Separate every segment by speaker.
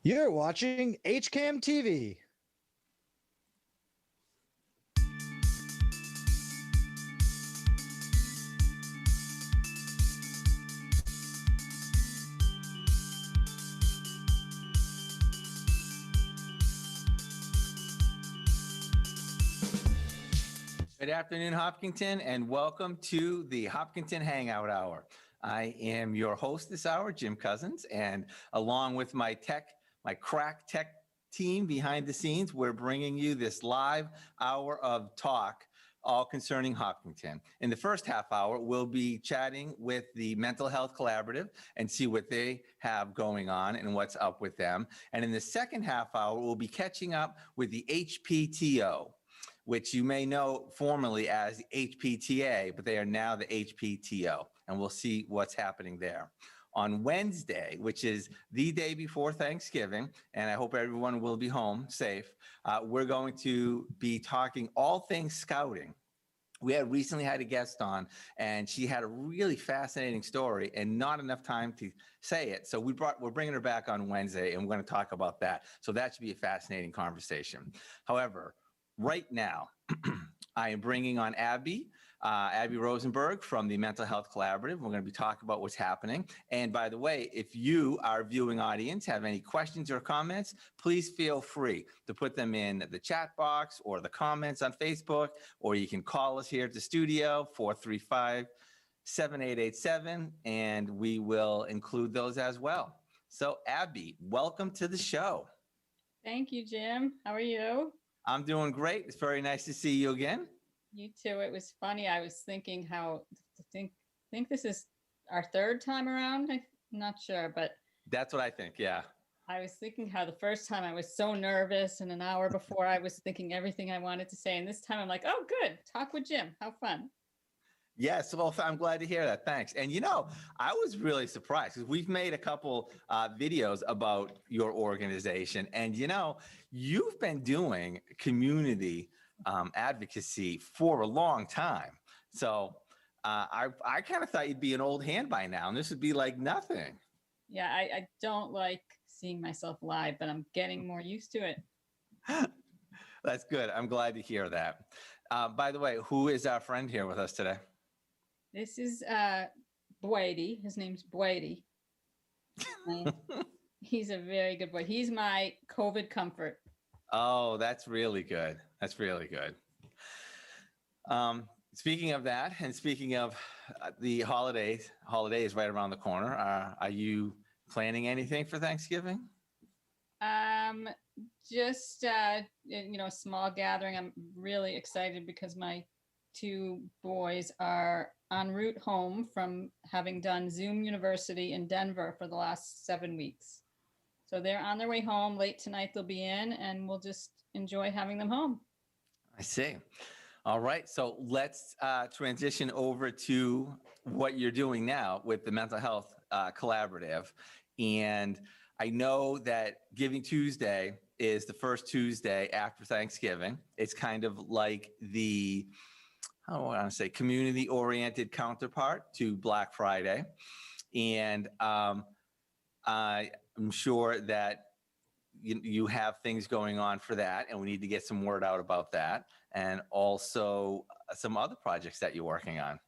Speaker 1: You're watching HCAM TV.
Speaker 2: Good afternoon, Hopkinton, and welcome to the Hopkinton Hangout Hour. I am your host this hour, Jim Cousins, and along with my crack tech team behind the scenes, we're bringing you this live hour of talk, all concerning Hopkinton. In the first half hour, we'll be chatting with the Mental Health Collaborative and see what they have going on and what's up with them. And in the second half hour, we'll be catching up with the Hpto, which you may know formerly as the HPTA, but they are now the Hpto, and we'll see what's happening there. On Wednesday, which is the day before Thanksgiving, and I hope everyone will be home safe, we're going to be talking all things scouting. We had recently had a guest on, and she had a really fascinating story and not enough time to say it. So we're bringing her back on Wednesday, and we're going to talk about that. So that should be a fascinating conversation. However, right now, I am bringing on Abby Rosenberg from the Mental Health Collaborative. We're going to be talking about what's happening. And by the way, if you, our viewing audience, have any questions or comments, please feel free to put them in the chat box or the comments on Facebook, or you can call us here at the studio, 435-7887, and we will include those as well. So Abby, welcome to the show.
Speaker 3: Thank you, Jim. How are you?
Speaker 2: I'm doing great. It's very nice to see you again.
Speaker 3: You too. It was funny. I was thinking how I think this is our third time around. I'm not sure, but
Speaker 2: that's what I think. Yeah.
Speaker 3: I was thinking how the first time I was so nervous, and an hour before I was thinking everything I wanted to say, and this time I'm like, oh, good. Talk with Jim. How fun.
Speaker 2: Yes, well, I'm glad to hear that. Thanks. And I was really surprised because we've made a couple videos about your organization, and you've been doing community advocacy for a long time. So I kind of thought you'd be an old hand by now, and this would be like nothing.
Speaker 3: Yeah, I don't like seeing myself live, but I'm getting more used to it.
Speaker 2: That's good. I'm glad to hear that. By the way, who is our friend here with us today?
Speaker 3: This is Brady. His name's Brady. He's a very good boy. He's my COVID comfort.
Speaker 2: Oh, that's really good. That's really good. Speaking of that, and speaking of the holidays right around the corner, are you planning anything for Thanksgiving?
Speaker 3: Just a small gathering. I'm really excited because my two boys are en route home from having done Zoom University in Denver for the last 7 weeks. So they're on their way home. Late tonight they'll be in, and we'll just enjoy having them home.
Speaker 2: I see. All right. So let's transition over to what you're doing now with the Mental Health Collaborative. And I know that Giving Tuesday is the first Tuesday after Thanksgiving. It's kind of like the I don't want to say community-oriented counterpart to Black Friday. And I'm sure that you have things going on for that, and we need to get some word out about that, and also some other projects that you're working on.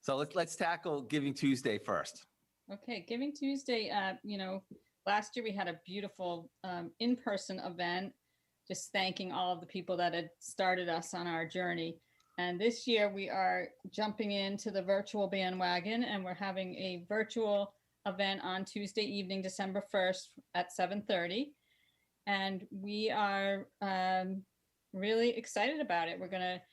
Speaker 2: So let's tackle Giving Tuesday first.
Speaker 3: Okay, Giving Tuesday, last year we had a beautiful in-person event, just thanking all of the people that had started us on our journey. And this year we are jumping into the virtual bandwagon, and we're having a virtual event on Tuesday evening, December 1st at 7:30. And we are really excited about it. We're gonna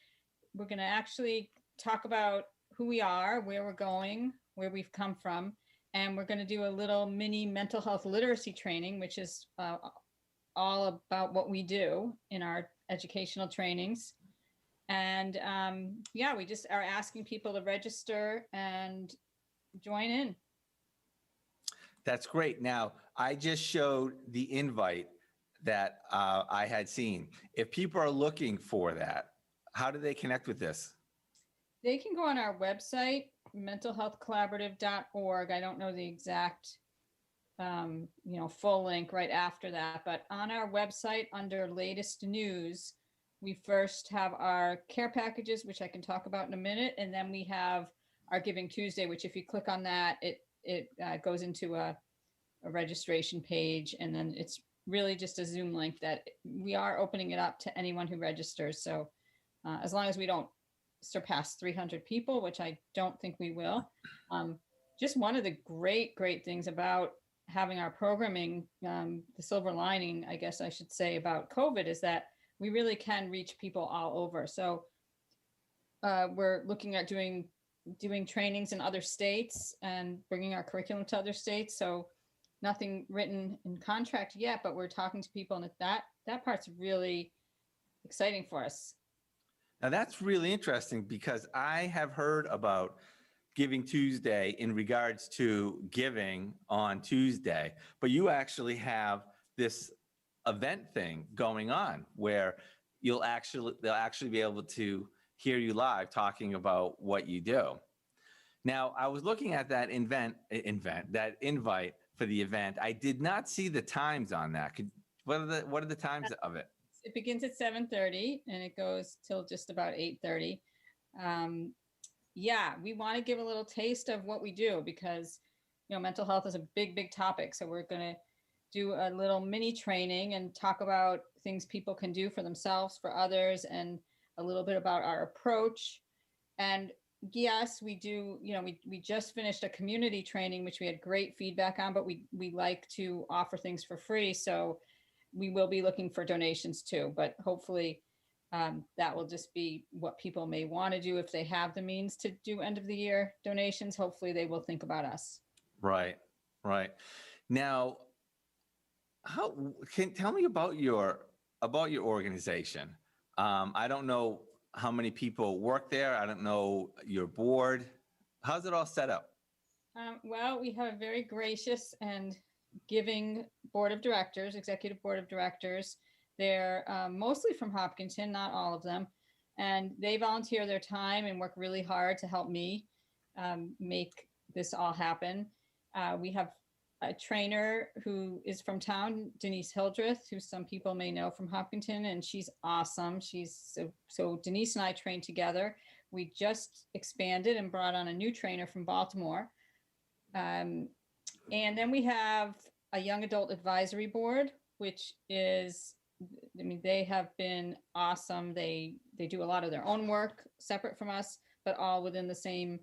Speaker 3: actually talk about who we are, where we're going, where we've come from. And we're going to do a little mini mental health literacy training, which is all about what we do in our educational trainings. And we just are asking people to register and join in.
Speaker 2: That's great. Now, I just showed the invite that I had seen. If people are looking for that, how do they connect with this?
Speaker 3: They can go on our website, mentalhealthcollaborative.org. I don't know the exact full link right after that. But on our website under latest news, we first have our care packages, which I can talk about in a minute. And then we have our Giving Tuesday, which if you click on that, it goes into a registration page. And then it's really just a Zoom link that we are opening it up to anyone who registers. So as long as we don't surpass 300 people, which I don't think we will. Just one of the great things about having our programming, the silver lining, I guess I should say, about COVID is that we really can reach people all over. So we're looking at doing trainings in other states and bringing our curriculum to other states. So nothing written in contract yet, but we're talking to people, and that part's really exciting for us.
Speaker 2: Now that's really interesting because I have heard about Giving Tuesday in regards to giving on Tuesday, but you actually have this event thing going on where they'll actually be able to hear you live talking about what you do. Now, I was looking at that that invite for the event. I did not see the times on that. What are the times of it?
Speaker 3: It begins at 7:30 and it goes till just about 8:30. Yeah, we want to give a little taste of what we do because, mental health is a big topic. So we're going to do a little mini training and talk about things people can do for themselves, for others, and a little bit about our approach. And yes, we do, we just finished a community training, which we had great feedback on, but we like to offer things for free. So we will be looking for donations too, but hopefully that will just be what people may want to do if they have the means to do end of the year donations. Hopefully they will think about us.
Speaker 2: Right. Now, tell me about your organization. I don't know how many people work there. I don't know your board. How's it all set up?
Speaker 3: Well, we have a very gracious and giving board of directors, executive board of directors. They're mostly from Hopkinton, not all of them. And they volunteer their time and work really hard to help me make this all happen. We have a trainer who is from town, Denise Hildreth, who some people may know from Hopkinton, and she's awesome. So Denise and I trained together. We just expanded and brought on a new trainer from Baltimore. And then we have a young adult advisory board, which is, they have been awesome. They do a lot of their own work separate from us, but all within the same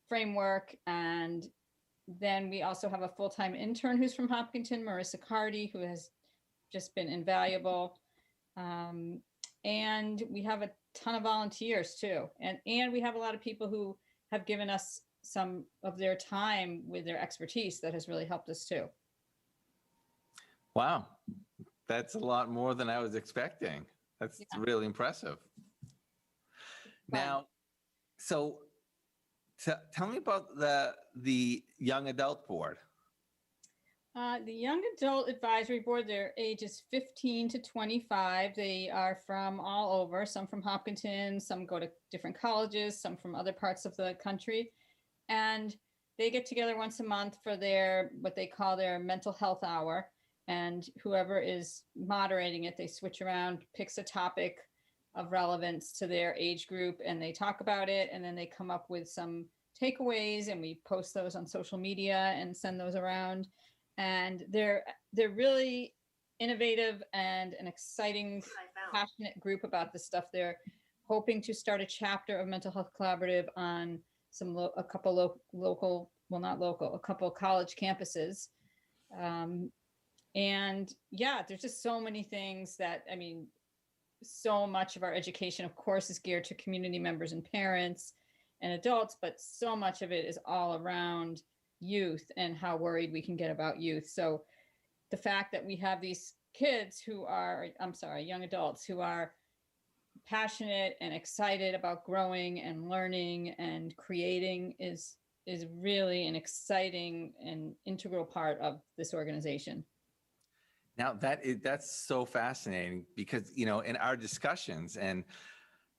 Speaker 3: framework. And then we also have a full-time intern who's from Hopkinton, Marissa Cardy, who has just been invaluable. And we have a ton of volunteers too. And we have a lot of people who have given us some of their time with their expertise that has really helped us too.
Speaker 2: Wow. That's a lot more than I was expecting. That's really impressive. Now, so tell me about the young adult board.
Speaker 3: The young adult advisory board, their ages 15 to 25. They are from all over, some from Hopkinton, some go to different colleges, some from other parts of the country. And they get together once a month for what they call their mental health hour. And whoever is moderating it, they switch around, picks a topic of relevance to their age group, and they talk about it. And then they come up with some takeaways, and we post those on social media and send those around. And they're really innovative and an exciting, passionate group about this stuff. They're hoping to start a chapter of Mental Health Collaborative on a couple college campuses. And yeah, there's just so many things that, so much of our education, of course, is geared to community members and parents and adults, but so much of it is all around youth and how worried we can get about youth. So the fact that we have these kids young adults who are passionate and excited about growing and learning and creating is really an exciting and integral part of this organization.
Speaker 2: Now that's so fascinating because, in our discussions and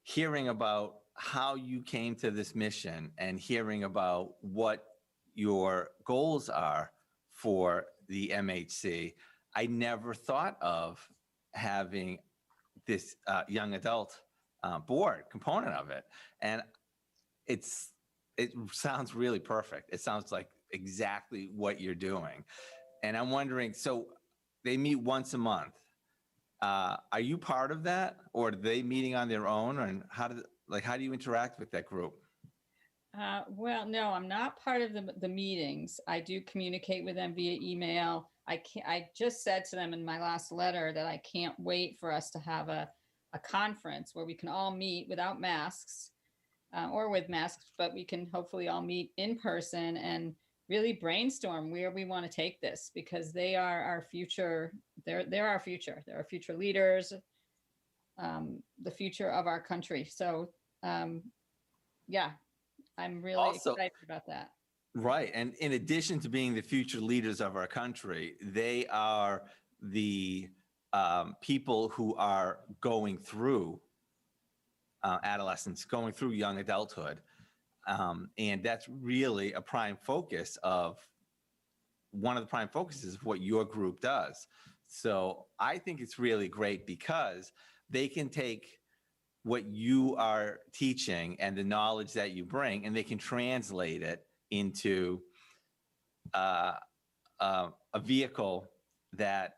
Speaker 2: hearing about how you came to this mission and hearing about what your goals are for the MHC, I never thought of having this young adult board component of it. And it sounds really perfect. It sounds like exactly what you're doing. And I'm wondering, so they meet once a month. Are you part of that, or are they meeting on their own? And how do you interact with that group?
Speaker 3: Well, no, I'm not part of the meetings. I do communicate with them via email. I just said to them in my last letter that I can't wait for us to have a conference where we can all meet without masks, or with masks, but we can hopefully all meet in person and really brainstorm where we want to take this, because they are our future. They're our future. They're our future leaders, the future of our country. So, yeah, I'm really excited about that.
Speaker 2: Right. And in addition to being the future leaders of our country, they are the people who are going through adolescence, going through young adulthood. And that's really a prime focus of one of the prime focuses of what your group does. So I think it's really great because they can take what you are teaching and the knowledge that you bring, and they can translate it into a vehicle that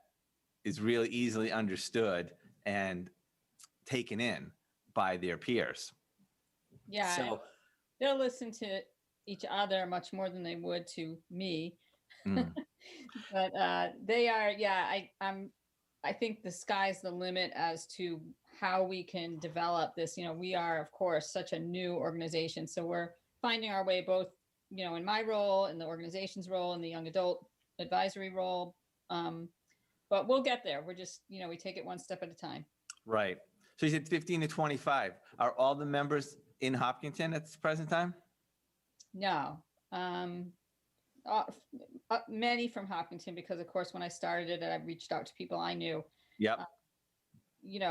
Speaker 2: is really easily understood and taken in by their peers.
Speaker 3: Yeah, so they'll listen to each other much more than they would to me. But they are, I think the sky's the limit as to how we can develop this. We are, of course, such a new organization. So we're finding our way both, in my role, in the organization's role, in the young adult advisory role. But we'll get there. We're just, we take it one step at a time.
Speaker 2: Right. So you said 15 to 25. Are all the members in Hopkinton at the present time?
Speaker 3: No. Many from Hopkinton, because of course, when I started it, I reached out to people I knew.
Speaker 2: Yep.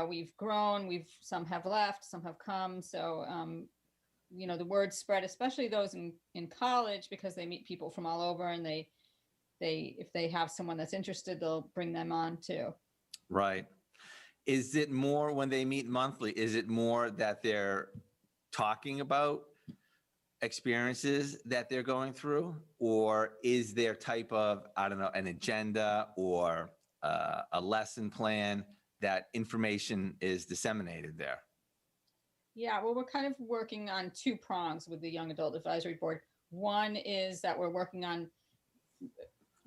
Speaker 3: We've grown, some have left, some have come. So, the word spread, especially those in college, because they meet people from all over, and if they have someone that's interested, they'll bring them on too.
Speaker 2: Right. Is it more when they meet monthly? Is it more that they're talking about experiences that they're going through, or is there type of, I don't know, an agenda or a lesson plan that information is disseminated there?
Speaker 3: Yeah, well, we're kind of working on two prongs with the Young Adult Advisory Board. One is that we're working on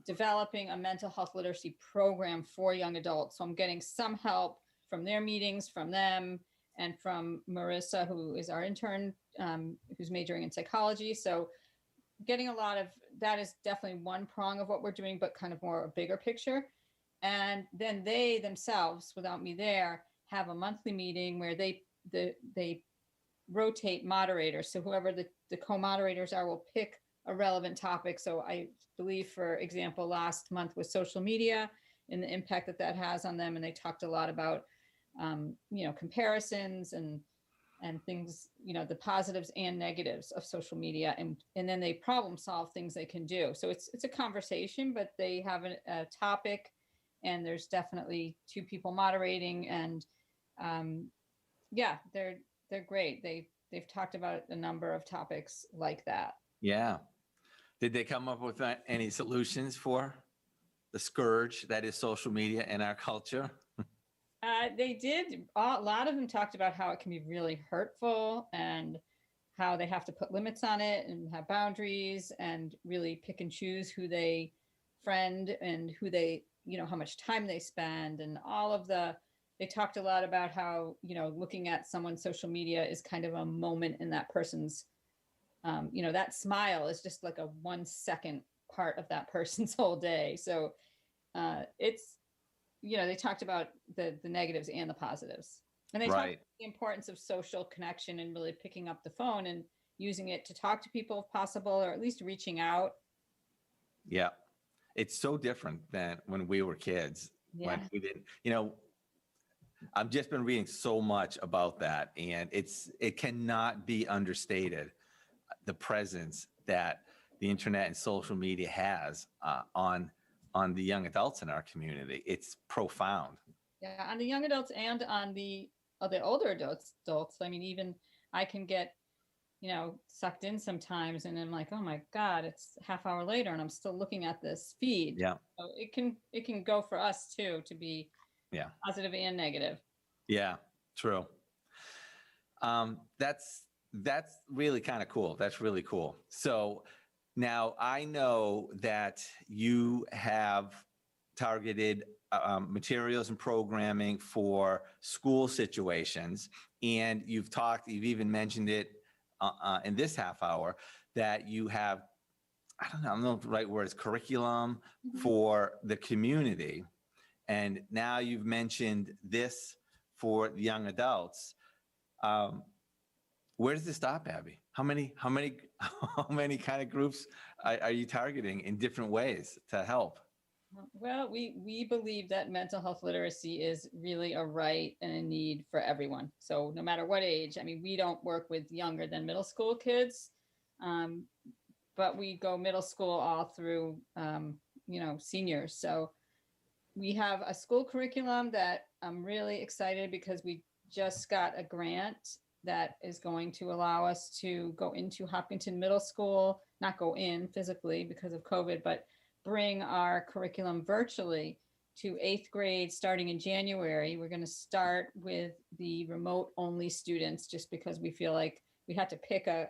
Speaker 3: developing a mental health literacy program for young adults. So I'm getting some help from their meetings, from them, and from Marissa, who is our intern, who's majoring in psychology. So getting a lot of that is definitely one prong of what we're doing, but kind of more a bigger picture. And then they themselves, without me there, have a monthly meeting where they rotate moderators. So whoever the co-moderators are will pick a relevant topic. So I believe, for example, last month was social media and the impact that has on them. And they talked a lot about, comparisons and things, the positives and negatives of social media. And then they problem solve things they can do. So it's a conversation, but they have a topic, and there's definitely two people moderating, and they're great. They've talked about a number of topics like that.
Speaker 2: Yeah. Did they come up with any solutions for the scourge that is social media in our culture?
Speaker 3: They did. A lot of them talked about how it can be really hurtful, and how they have to put limits on it and have boundaries, and really pick and choose who they friend and who they, how much time they spend, and they talked a lot about how, looking at someone's social media is kind of a moment in that person's, that smile is just like a 1 second part of that person's whole day. So it's, they talked about the negatives and the positives. And they talked about the importance of social connection and really picking up the phone and using it to talk to people if possible, or at least reaching out.
Speaker 2: Yeah. It's so different than when we were kids.
Speaker 3: Yeah.
Speaker 2: When we didn't, I've just been reading so much about that, and it cannot be understated, the presence that the internet and social media has on on the young adults in our community. It's profound.
Speaker 3: Yeah, on the young adults and on the older adults. I mean, even I can get, sucked in sometimes, and I'm like, oh my God, it's half hour later, and I'm still looking at this feed.
Speaker 2: Yeah.
Speaker 3: So it can go for us too, to be positive and negative.
Speaker 2: Yeah, true. That's really kind of cool. That's really cool. So now I know that you have targeted materials and programming for school situations, and you've even mentioned it in this half hour, that you have, I don't know if the right word is curriculum for the community. And now you've mentioned this for the young adults. Where does this stop, Abby? How many kind of groups are you targeting in different ways to help?
Speaker 3: Well, we believe that mental health literacy is really a right and a need for everyone. So no matter what age, I mean, we don't work with younger than middle school kids, but we go middle school all through, seniors. So we have a school curriculum that I'm really excited because we just got a grant that is going to allow us to go into Hopkinton Middle School, not go in physically because of COVID, but bring our curriculum virtually to 8th grade starting in January. We're going to start with the remote only students just because we feel like we had to pick a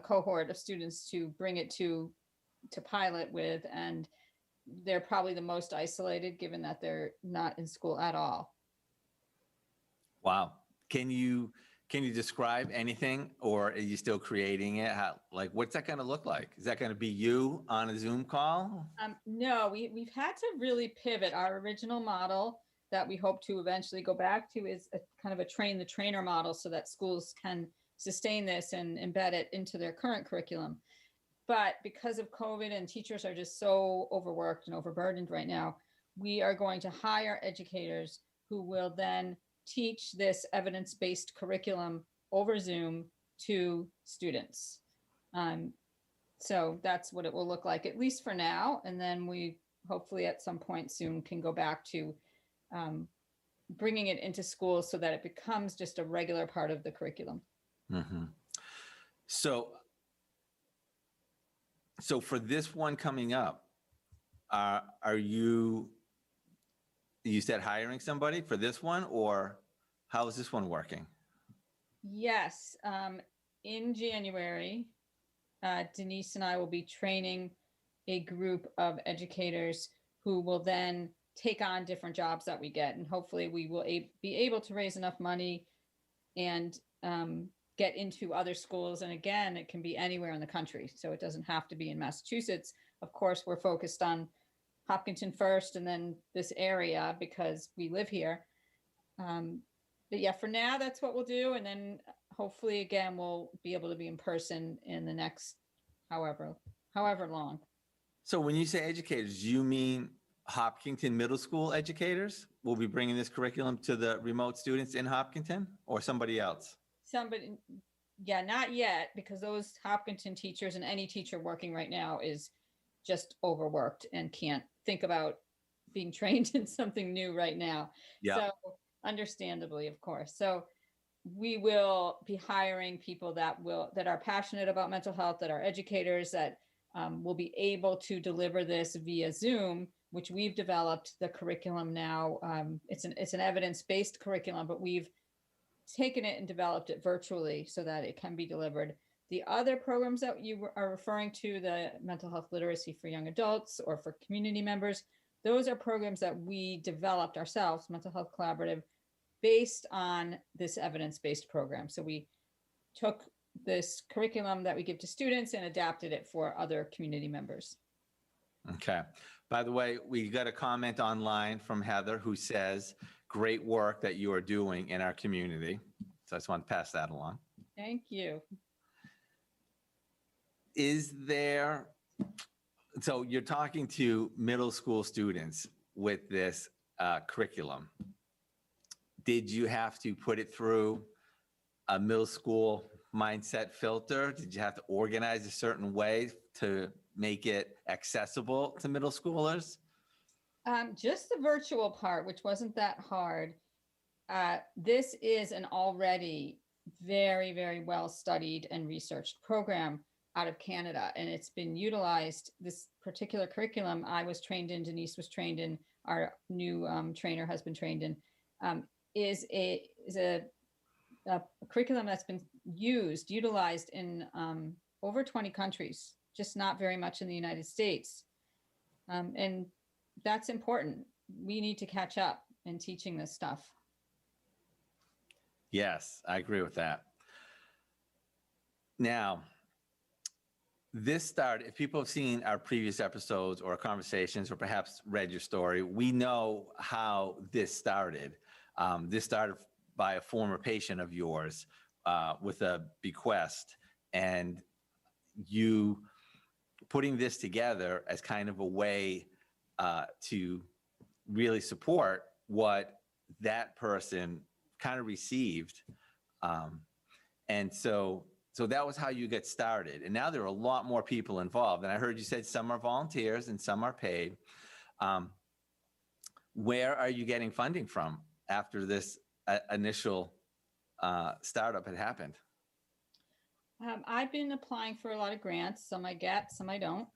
Speaker 3: cohort of students to bring it to pilot with, and they're probably the most isolated given that they're not in school at all.
Speaker 2: Wow. Can you describe anything, or are you still creating it? What's that going to look like? Is that going to be you on a Zoom call?
Speaker 3: No, we've had to really pivot. Our original model that we hope to eventually go back to is a kind of a train the trainer model so that schools can sustain this and embed it into their current curriculum. But because of COVID and teachers are just so overworked and overburdened right now, we are going to hire educators who will then teach this evidence-based curriculum over Zoom to students. So that's what it will look like, at least for now. And then we hopefully at some point soon can go back to bringing it into schools so that it becomes just a regular part of the curriculum.
Speaker 2: Mm-hmm. So for this one coming up, are you said hiring somebody for this one, or how is this one working?
Speaker 3: Yes. In January, Denise and I will be training a group of educators who will then take on different jobs that we get. And hopefully we will be able to raise enough money and get into other schools. And again, it can be anywhere in the country. So it doesn't have to be in Massachusetts. Of course, we're focused on Hopkinton first and then this area because we live here. But yeah, for now, that's what we'll do. And then hopefully, again, we'll be able to be in person in the next however long. So
Speaker 2: when you say educators, you mean Hopkinton Middle School educators will be bringing this curriculum to the remote students in Hopkinton, or somebody else?
Speaker 3: Yeah, not yet, because those Hopkinton teachers and any teacher working right now is just overworked and can't think about being trained in something new right now.
Speaker 2: Yeah.
Speaker 3: So understandably, of course. So we will be hiring people that are passionate about mental health, that are educators, that will be able to deliver this via Zoom, which we've developed the curriculum now. It's an evidence-based curriculum, but we've taken it and developed it virtually so that it can be delivered. The other programs that you are referring to, the mental health literacy for young adults or for community members, those are programs that we developed ourselves, Mental Health Collaborative, based on this evidence-based program. So we took this curriculum that we give to students and adapted it for other community members.
Speaker 2: Okay. By the way, we got a comment online from Heather who says, great work that you are doing in our community. So I just want to pass that along.
Speaker 3: Thank you.
Speaker 2: So you're talking to middle school students with this curriculum. Did you have to put it through a middle school mindset filter? Did you have to organize a certain way to make it accessible to middle schoolers?
Speaker 3: Just the virtual part, which wasn't that hard. This is an already very, very well studied and researched program out of Canada, and it's been utilized. This particular curriculum I was trained in, Denise was trained in, our new trainer has been trained in, is a curriculum that's been utilized in over 20 countries, just not very much in the United States. And that's important. We need to catch up in teaching this stuff.
Speaker 2: Yes, I agree with that. Now, this started, if people have seen our previous episodes or conversations or perhaps read your story, we know how this started. This started by a former patient of yours with a bequest, and you putting this together as kind of a way to really support what that person kind of received. And so that was how you get started. And now there are a lot more people involved. And I heard you said some are volunteers and some are paid. Where are you getting funding from after this initial startup had happened?
Speaker 3: I've been applying for a lot of grants. Some I get, some I don't.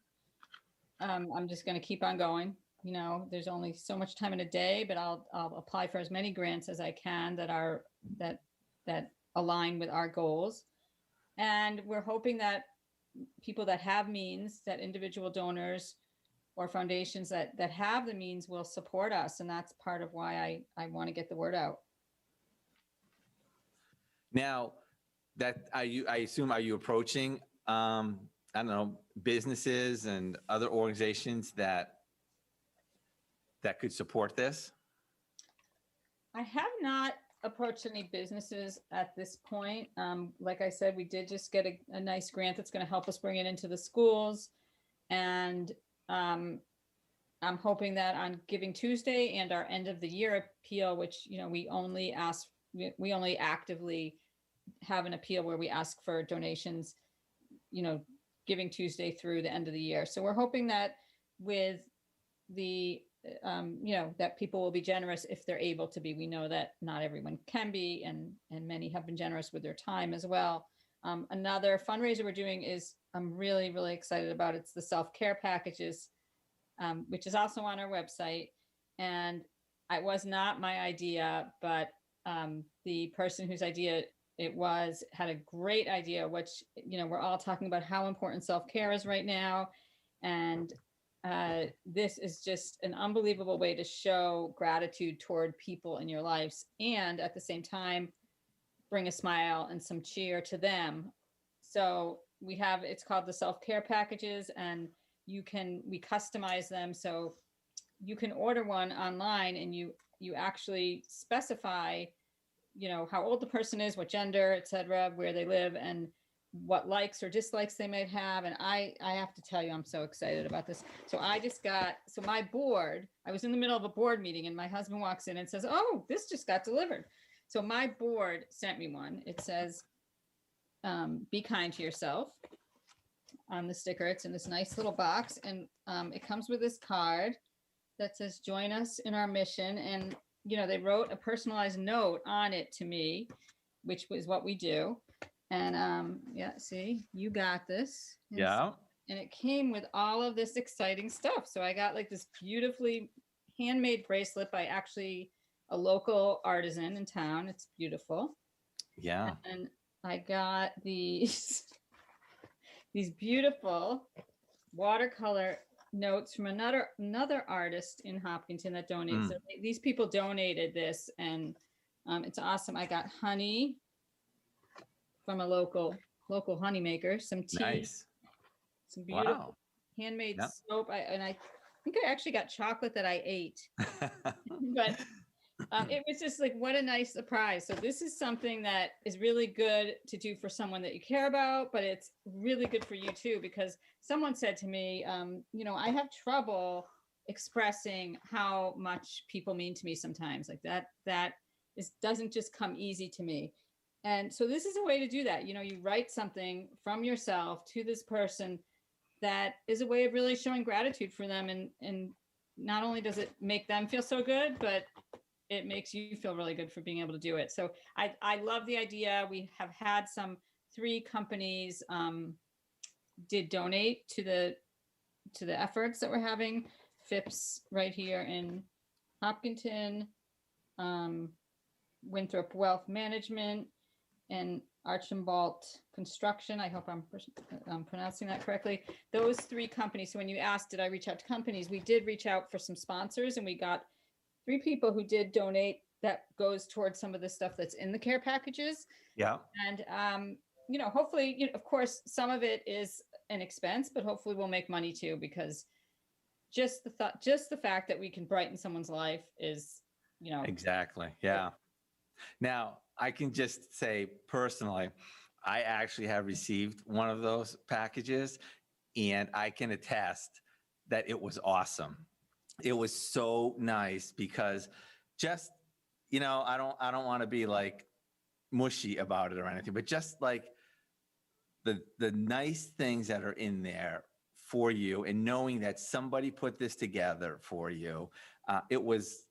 Speaker 3: I'm just going to keep on going. You know, there's only so much time in a day, but I'll apply for as many grants as I can that align with our goals. And we're hoping that people that have means, that individual donors or foundations that have the means will support us. And that's part of why I want to get the word out.
Speaker 2: Now, I assume, are you approaching, I don't know, businesses and other organizations that could support this?
Speaker 3: I have not approached any businesses at this point. Like I said, we did just get a nice grant that's going to help us bring it into the schools. And I'm hoping that on Giving Tuesday and our end of the year appeal, which, you know, we only actively have an appeal where we ask for donations, you know, Giving Tuesday through the end of the year. So we're hoping that with the, you know, that people will be generous if they're able to be. We know that not everyone can be, and many have been generous with their time as well. Another fundraiser we're doing is, I'm really, really excited about. It's the self-care packages, which is also on our website. And it was not my idea, but the person whose idea it was had a great idea, which, you know, we're all talking about how important self-care is right now. And this is just an unbelievable way to show gratitude toward people in your lives, and at the same time, bring a smile and some cheer to them. So it's called the self-care packages, and we customize them. So you can order one online, and you actually specify, you know, how old the person is, what gender, et cetera, where they live, and what likes or dislikes they might have. And I have to tell you, I'm so excited about this. So my board, I was in the middle of a board meeting, and my husband walks in and says, "Oh, this just got delivered." So my board sent me one. It says, "Be kind to yourself" on the sticker. It's in this nice little box, and it comes with this card that says, "Join us in our mission." And, you know, they wrote a personalized note on it to me, which was what we do. And yeah, see, you got this.
Speaker 2: Yeah.
Speaker 3: And it came with all of this exciting stuff. So I got like this beautifully handmade bracelet by actually a local artisan in town. It's beautiful.
Speaker 2: Yeah.
Speaker 3: And I got these beautiful watercolor notes from another artist in Hopkinton that donated. So these people donated this, and it's awesome. I got honey from a local honey maker, some tea,
Speaker 2: Nice.
Speaker 3: some beautiful handmade soap. I think I actually got chocolate that I ate, but it was just like, what a nice surprise. So this is something that is really good to do for someone that you care about, but it's really good for you too, because someone said to me, you know, I have trouble expressing how much people mean to me sometimes. Like that doesn't just come easy to me. And so this is a way to do that. You know, you write something from yourself to this person, that is a way of really showing gratitude for them. And not only does it make them feel so good, but it makes you feel really good for being able to do it. So I love the idea. We have had 3 companies did donate to the efforts that we're having. Phipps right here in Hopkinton, Winthrop Wealth Management, and Archambault Construction. I hope I'm pronouncing that correctly. Those 3 companies. So when you asked, did I reach out to companies? We did reach out for some sponsors, and we got 3 people who did donate. That goes towards some of the stuff that's in the care packages.
Speaker 2: Yeah.
Speaker 3: And, hopefully, of course, some of it is an expense, but hopefully we'll make money too, because just the fact that we can brighten someone's life is,
Speaker 2: Exactly. Yeah. Now, I can just say personally, I actually have received one of those packages, and I can attest that it was awesome. It was so nice because just, I don't want to be like mushy about it or anything, but just like the nice things that are in there for you, and knowing that somebody put this together for you, it was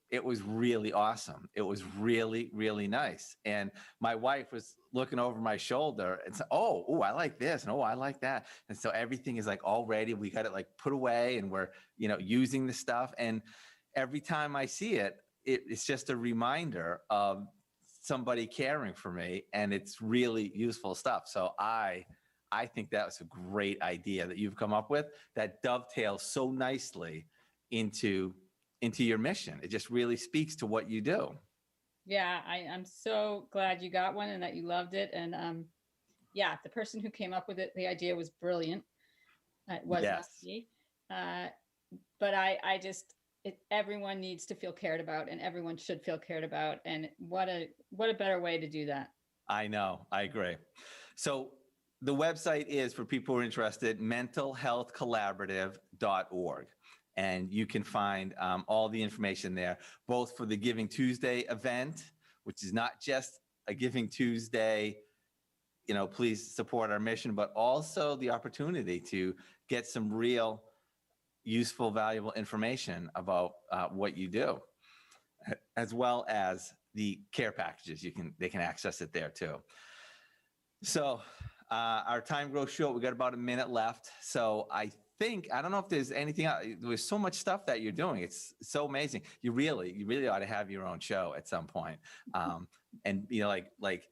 Speaker 2: really awesome. It was really, really nice. And my wife was looking over my shoulder and said, oh, I like this. And, oh, I like that. And so everything is like all ready. We got it like put away, and we're, using the stuff. And every time I see it, it's just a reminder of somebody caring for me, and it's really useful stuff. So I think that was a great idea that you've come up with that dovetails so nicely into your mission. It just really speaks to what you do.
Speaker 3: Yeah, I'm so glad you got one and that you loved it. And the person who came up with it, the idea was brilliant. It was not me. But everyone needs to feel cared about, and everyone should feel cared about. And what a better way to do that.
Speaker 2: I know, I agree. So the website is, for people who are interested, mentalhealthcollaborative.org. And you can find all the information there, both for the Giving Tuesday event, which is not just a Giving Tuesday, please support our mission, but also the opportunity to get some real useful, valuable information about what you do, as well as the care packages. They can access it there too. So our time grows short. We got about a minute left. So I don't know if there's anything else. There's so much stuff that you're doing. It's so amazing. You really ought to have your own show at some point. And like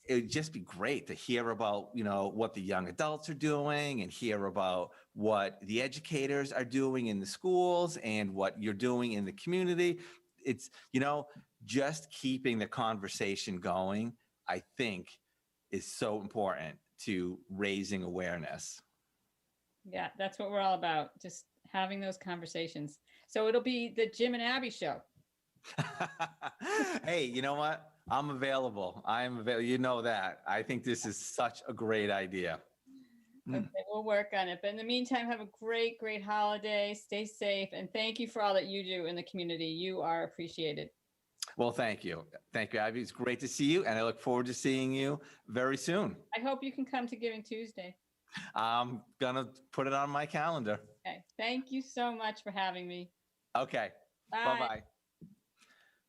Speaker 2: it would just be great to hear about, what the young adults are doing, and hear about what the educators are doing in the schools and what you're doing in the community. It's, just keeping the conversation going, I think, is so important to raising awareness.
Speaker 3: Yeah, that's what we're all about. Just having those conversations. So it'll be the Jim and Abby show.
Speaker 2: Hey, you know what? I'm available. I'm available. You know that. I think this is such a great idea.
Speaker 3: Okay, we'll work on it. But in the meantime, have a great, great holiday. Stay safe. And thank you for all that you do in the community. You are appreciated.
Speaker 2: Well, thank you. Thank you, Abby. It's great to see you, and I look forward to seeing you very soon.
Speaker 3: I hope you can come to Giving Tuesday.
Speaker 2: I'm going to put it on my calendar.
Speaker 3: Okay. Thank you so much for having me.
Speaker 2: Okay.
Speaker 3: Bye.
Speaker 2: Bye-bye.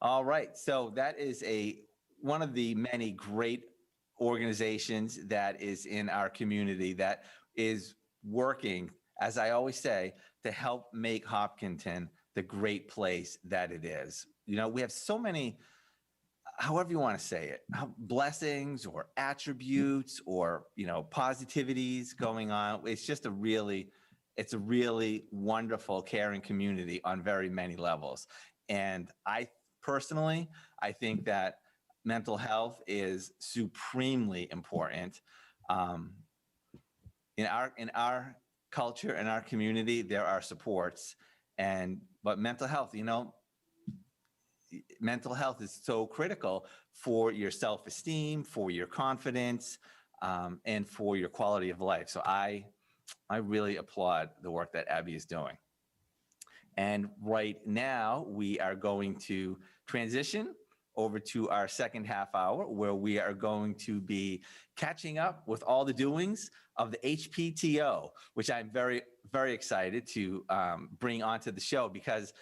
Speaker 2: All right. So that is one of the many great organizations that is in our community that is working, as I always say, to help make Hopkinton the great place that it is. We have so many, however you want to say it, blessings or attributes or, positivities going on. It's just a really wonderful, caring community on very many levels. And I think that mental health is supremely important. In our culture, in our community, there are supports, but mental health, mental health is so critical for your self-esteem, for your confidence, and for your quality of life. So I really applaud the work that Abby is doing. And right now we are going to transition over to our second half hour, where we are going to be catching up with all the doings of the Hpto, which I'm very, very excited to bring onto the show, because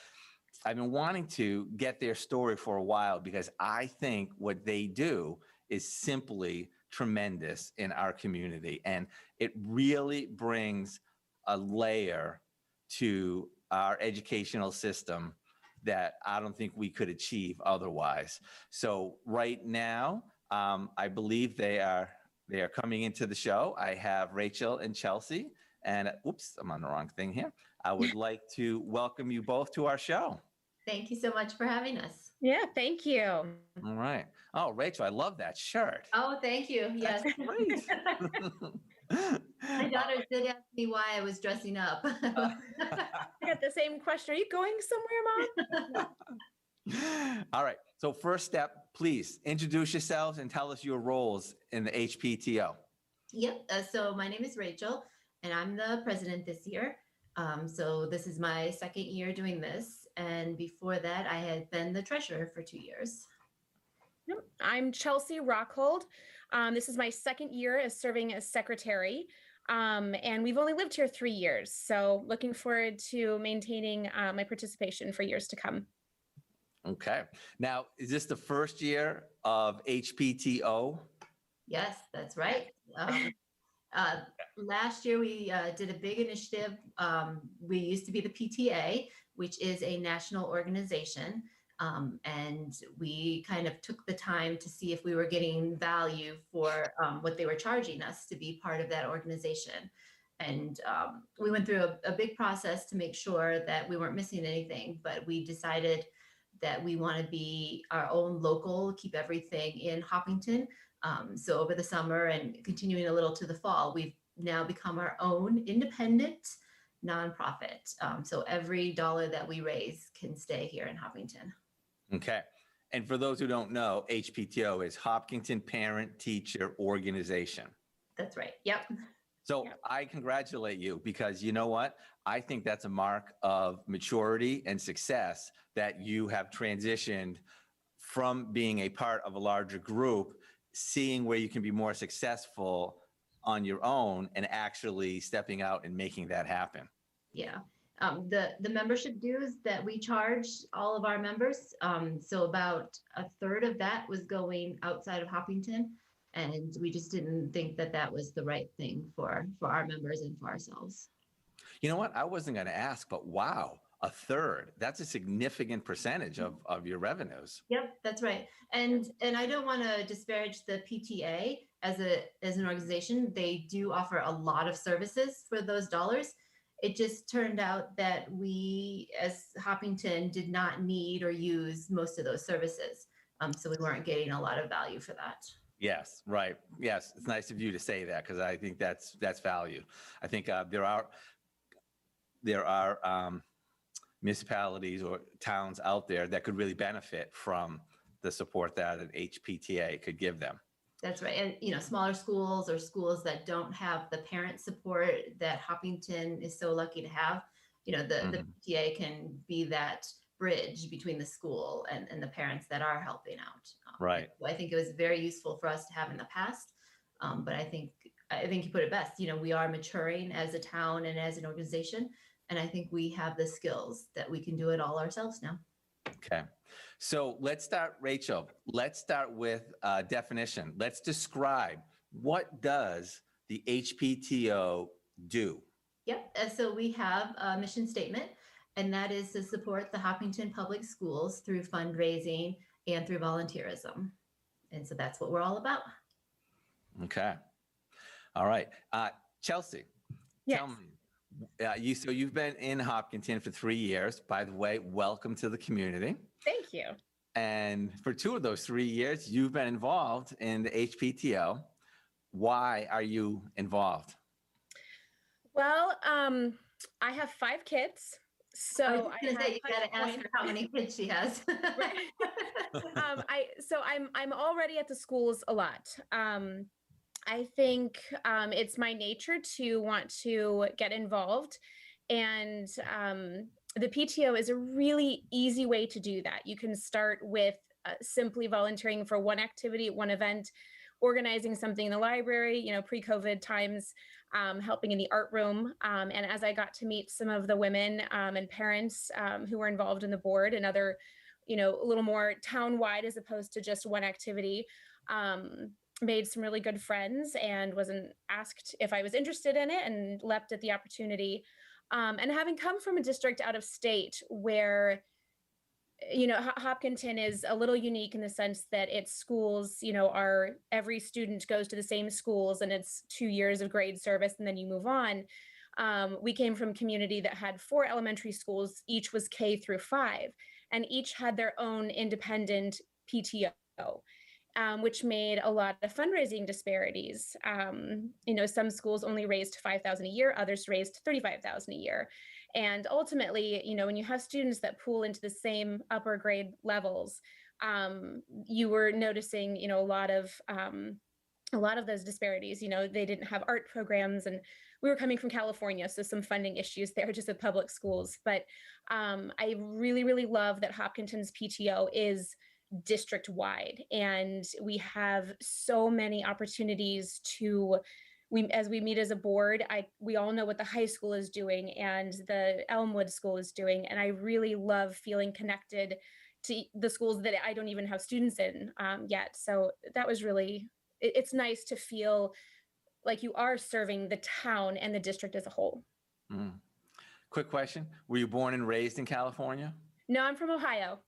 Speaker 2: I've been wanting to get their story for a while, because I think what they do is simply tremendous in our community. And it really brings a layer to our educational system that I don't think we could achieve otherwise. So right now, I believe they are coming into the show. I have Rachel and Chelsea, and oops, I'm on the wrong thing here. I would like to welcome you both to our show.
Speaker 4: Thank you so much for having us.
Speaker 5: Yeah, thank you.
Speaker 2: All right. Oh, Rachel, I love that shirt.
Speaker 4: Oh, thank you. Yes.
Speaker 2: That's great.
Speaker 4: My daughter did ask me why I was dressing up.
Speaker 5: I got the same question. Are you going somewhere, Mom?
Speaker 2: All right. So first step, please introduce yourselves and tell us your roles in the Hpto.
Speaker 4: Yep. So my name is Rachel, and I'm the president this year. So this is my second year doing this. And before that, I had been the treasurer for 2 years.
Speaker 5: I'm Chelsea Rockhold. This is my second year as serving as secretary. And we've only lived here 3 years. So looking forward to maintaining my participation for years to come.
Speaker 2: Okay. Now, is this the first year of Hpto?
Speaker 4: Yes, that's right. Last year, we did a big initiative. We used to be the PTA, which is a national organization. And we kind of took the time to see if we were getting value for what they were charging us to be part of that organization. And we went through a big process to make sure that we weren't missing anything, but we decided that we want to be our own local, keep everything in Hopkinton. So over the summer and continuing a little to the fall, we've now become our own independent nonprofit. So every dollar that we raise can stay here in Hopkinton.
Speaker 2: Okay. And for those who don't know, Hpto is Hopkinton Parent Teacher Organization.
Speaker 4: That's right. Yep.
Speaker 2: So I congratulate you, because you know what? I think that's a mark of maturity and success that you have transitioned from being a part of a larger group, seeing where you can be more successful on your own and actually stepping out and making that happen.
Speaker 4: Yeah. The membership dues that we charge all of our members, so about a third of that was going outside of Hopkinton, and we just didn't think that that was the right thing for our members and for ourselves.
Speaker 2: You know what? I wasn't going to ask, but wow, a third. That's a significant percentage of your revenues.
Speaker 4: Yep, that's right. And I don't want to disparage the PTA as an organization. They do offer a lot of services for those dollars. It just turned out that we, as Hopkinton, did not need or use most of those services. So we weren't getting a lot of value for that.
Speaker 2: Yes, right. Yes, it's nice of you to say that, because I think that's value. I think there are municipalities or towns out there that could really benefit from the support that an Hpta could give them.
Speaker 4: That's right. And, smaller schools or schools that don't have the parent support that Hopkinton is so lucky to have, the PTA can be that bridge between the school and the parents that are helping out.
Speaker 2: Right.
Speaker 4: So I think it was very useful for us to have in the past. But I think you put it best. We are maturing as a town and as an organization. And I think we have the skills that we can do it all ourselves now.
Speaker 2: Okay. So let's start, Rachel. Let's start with definition. Let's describe, what does the Hpto do?
Speaker 4: Yep. So we have a mission statement, and that is to support the Hopkinton Public Schools through fundraising and through volunteerism. And so that's what we're all about.
Speaker 2: Okay. All right. Chelsea,
Speaker 5: Yes.
Speaker 2: tell me, so you've been in Hopkinton for 3 years. By the way, welcome to the community.
Speaker 5: Thank you.
Speaker 2: And for 2 of those 3 years, you've been involved in the Hpto. Why are you involved?
Speaker 5: Well, I have 5 kids. So
Speaker 4: I was going to say, you got to ask
Speaker 5: point.
Speaker 4: her how many kids she has.
Speaker 5: I'm already at the schools a lot. I think it's my nature to want to get involved, and the PTO is a really easy way to do that. You can start with simply volunteering for one activity, one event, organizing something in the library, pre-COVID times, helping in the art room. And as I got to meet some of the women and parents who were involved in the board and other, a little more town-wide as opposed to just one activity, made some really good friends and wasn't asked if I was interested in it and leapt at the opportunity. And having come from a district out of state where Hopkinton is a little unique in the sense that its schools, are every student goes to the same schools and it's 2 years of grade service and then you move on. We came from a community that had 4 elementary schools, each was K through 5, and each had their own independent PTO. Which made a lot of fundraising disparities. Some schools only raised $5,000 a year, others raised $35,000 a year. And ultimately, when you have students that pool into the same upper grade levels, you were noticing, a lot of those disparities. They didn't have art programs, and we were coming from California, so some funding issues there just with public schools. But I really, really love that Hopkinton's PTO is district wide, and we have so many opportunities as we meet as a board, we all know what the high school is doing and the Elmwood school is doing, and I really love feeling connected to the schools that I don't even have students in yet. So that was really, it's nice to feel like you are serving the town and the district as a whole.
Speaker 2: Quick question: were you born and raised in California?
Speaker 5: No, I'm from Ohio.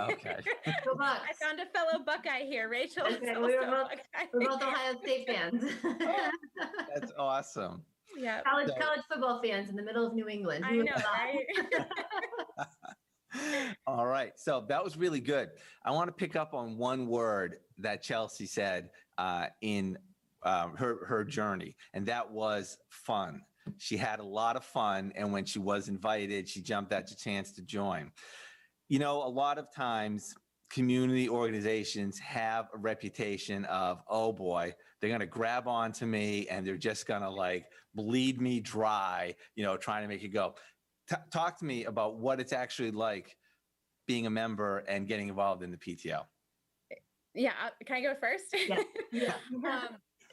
Speaker 2: Okay.
Speaker 5: I found a fellow Buckeye here, Rachel.
Speaker 4: Okay, we're both Ohio State fans.
Speaker 2: That's awesome.
Speaker 5: Yeah.
Speaker 4: College football fans in the middle of New England.
Speaker 5: I know, right?
Speaker 2: All right. So that was really good. I want to pick up on one word that Chelsea said in her journey, and that was fun. She had a lot of fun, and when she was invited, she jumped at the chance to join. A lot of times community organizations have a reputation of, oh boy, they're going to grab onto me and they're just going to bleed me dry, trying to make it go. Talk to me about what it's actually like being a member and getting involved in the PTO.
Speaker 5: Yeah. Can I go first?
Speaker 4: Yeah.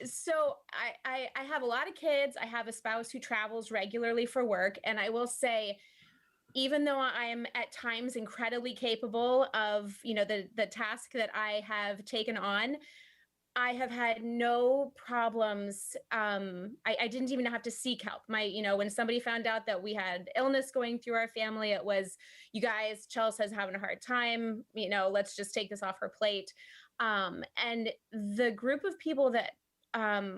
Speaker 5: So I have a lot of kids. I have a spouse who travels regularly for work. And I will say, even though I am at times incredibly capable of, the task that I have taken on, I have had no problems. I didn't even have to seek help. When somebody found out that we had illness going through our family, it was, you guys, Chelsea's having a hard time, let's just take this off her plate. And the group of people that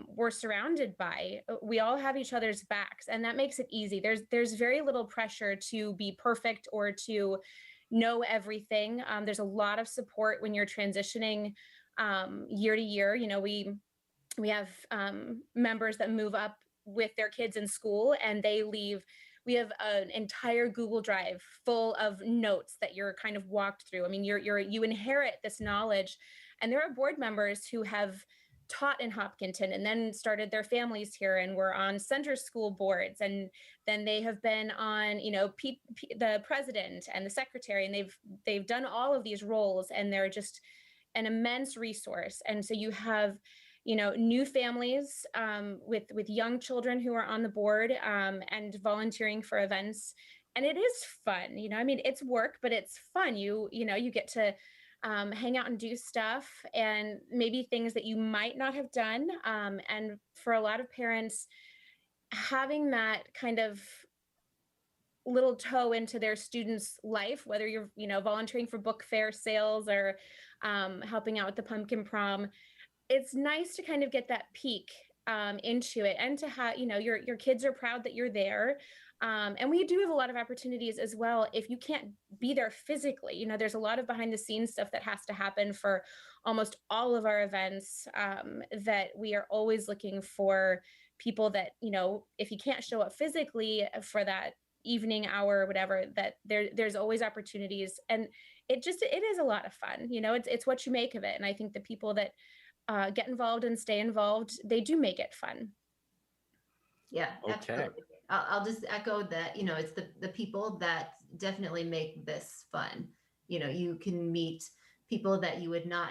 Speaker 5: we're surrounded by, we all have each other's backs, and that makes it easy. There's very little pressure to be perfect or to know everything. There's a lot of support when you're transitioning year to year. We have members that move up with their kids in school and they leave. We have an entire Google Drive full of notes that you're kind of walked through. I mean, you inherit this knowledge, and there are board members who have taught in Hopkinton and then started their families here and were on center school boards, and then they have been on the president and the secretary, and they've done all of these roles, and they're just an immense resource. And so you have new families with young children who are on the board and volunteering for events, and it is fun. It's work, but it's fun. You get to hang out and do stuff, and maybe things that you might not have done. And for a lot of parents, having that kind of little toe into their students' life, whether you're, volunteering for book fair sales or helping out with the pumpkin prom, it's nice to kind of get that peek into it, and to have, your kids are proud that you're there. And we do have a lot of opportunities as well. If you can't be there physically, there's a lot of behind the scenes stuff that has to happen for almost all of our events, that we are always looking for people that, if you can't show up physically for that evening hour or whatever, that there's always opportunities. And it is a lot of fun. It's what you make of it. And I think the people that get involved and stay involved, they do make it fun.
Speaker 4: Yeah,
Speaker 2: okay.
Speaker 4: Absolutely. I'll just echo that, it's the people that definitely make this fun. You can meet people that you would not,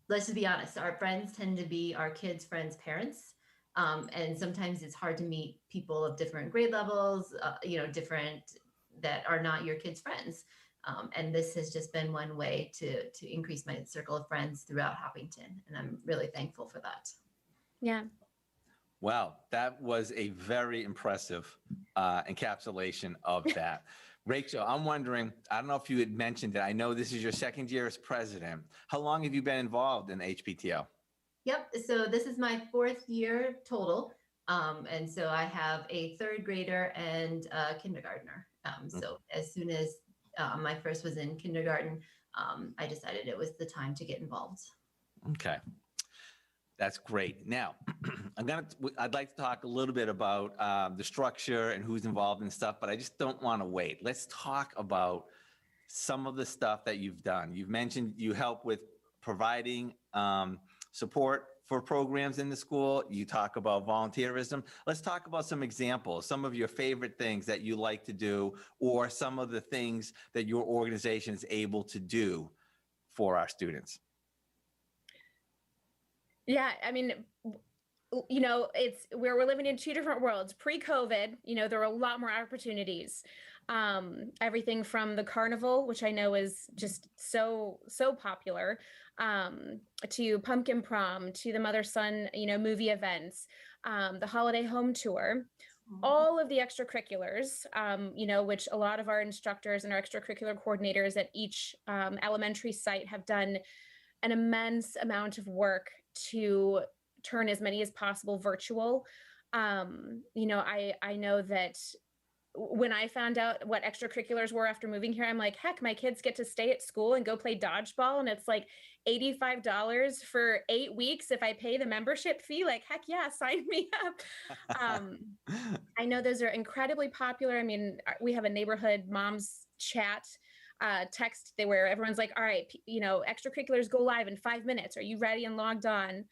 Speaker 4: let's just be honest, our friends tend to be our kids' friends' parents. And sometimes it's hard to meet people of different grade levels, different that are not your kids' friends. And this has just been one way to increase my circle of friends throughout Hopkinton. And I'm really thankful for that.
Speaker 5: Yeah.
Speaker 2: Wow, that was a very impressive encapsulation of that. Rachel, I'm wondering, I don't know if you had mentioned it. I know this is your second year as president. How long have you been involved in Hpto?
Speaker 4: Yep. So this is my 4th year total. And so I have a 3rd grader and a kindergartner. So as soon as my first was in kindergarten, I decided it was the time to get involved.
Speaker 2: Okay. That's great. Now, I'd like to talk a little bit about the structure and who's involved and stuff, but I just don't want to wait. Let's talk about some of the stuff that you've done. You've mentioned you help with providing support for programs in the school. You talk about volunteerism. Let's talk about some examples, some of your favorite things that you like to do, or some of the things that your organization is able to do for our students.
Speaker 5: Yeah, I mean, it's where we're living in 2 different worlds. Pre-COVID, there were a lot more opportunities. Everything from the carnival, which I know is just so popular, to pumpkin prom, to the mother-son, movie events, the holiday home tour, all of the extracurriculars, which a lot of our instructors and our extracurricular coordinators at each elementary site have done an immense amount of work to turn as many as possible virtual. I know that when I found out what extracurriculars were after moving here, I'm like, heck, my kids get to stay at school and go play dodgeball. And it's like $85 for 8 weeks if I pay the membership fee. Like, heck yeah, sign me up. I know those are incredibly popular. I mean, we have a neighborhood moms chat text where everyone's like, all right, extracurriculars go live in 5 minutes. Are you ready and logged on?